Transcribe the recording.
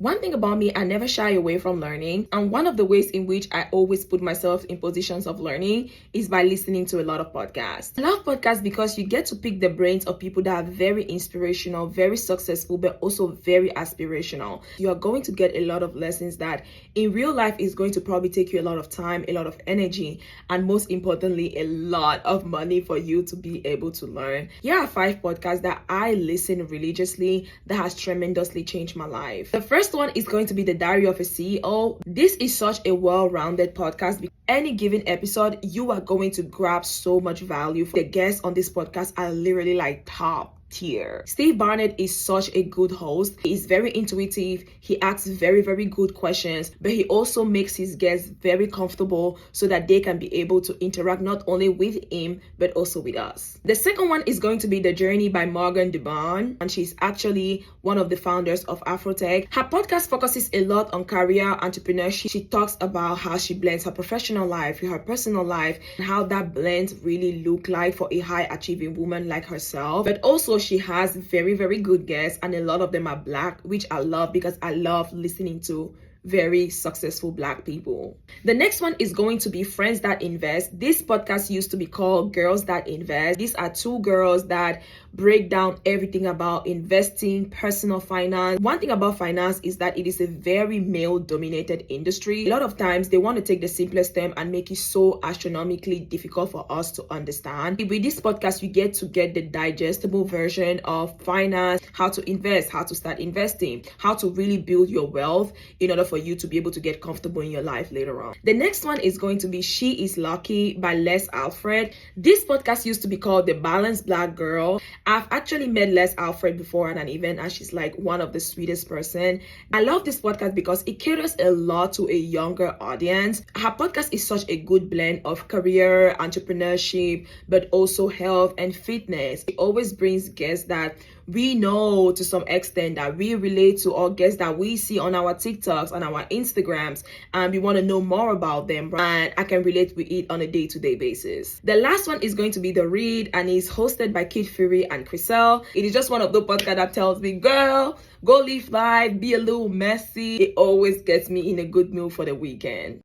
One thing about me, I never shy away from learning. And one of the ways in which I always put myself in positions of learning is by listening to a lot of podcasts. I love podcasts because you get to pick the brains of people that are very inspirational, very successful, but also very aspirational. You are going to get a lot of lessons that in real life is going to probably take you a lot of time, a lot of energy, and most importantly, a lot of money for you to be able to learn. Here are 5 podcasts that I listen religiously that has tremendously changed my life. The first one is going to be The Diary of a CEO. This is such a well-rounded podcast. Any given episode, you are going to grab so much value. The guests on this podcast are literally like top tier. Steve Barnett is such a good host. He is very intuitive. He asks very, very good questions, but he also makes his guests very comfortable so that they can be able to interact not only with him, but also with us. The second one is going to be The Journey by Morgan DeBarn, and she's actually one of the founders of Afrotech. Her podcast focuses a lot on career entrepreneurship. She talks about how she blends her professional life with her personal life and how that blend really look like for a high achieving woman like herself. But also she has very, very good guests, and a lot of them are Black, which I love because I love listening to very successful Black people. The next one is going to be Friends That Invest. This podcast used to be called Girls That Invest. These are 2 girls that break down everything about investing, personal finance. One thing about finance is that it is a very male-dominated industry. A lot of times they want to take the simplest term and make it so astronomically difficult for us to understand. With this podcast, you get to get the digestible version of finance, how to invest, how to start investing, how to really build your wealth in order for you to be able to get comfortable in your life later on. The next one is going to be She Is Lucky by Les Alfred. This podcast used to be called The Balanced Black Girl. I've actually met Les Alfred before at an event, and she's like one of the sweetest person. I love this podcast because it caters a lot to a younger audience. Her podcast is such a good blend of career, entrepreneurship, but also health and fitness. It always brings guests that we know to some extent, that we relate to, or guests that we see on our TikToks, on our Instagrams, and we want to know more about them, and I can relate with it on a day-to-day basis. The last one is going to be The Read, and is hosted by Kid Fury and Chriselle. It is just one of the podcasts that tells me, girl, go live life, be a little messy. It always gets me in a good mood for the weekend.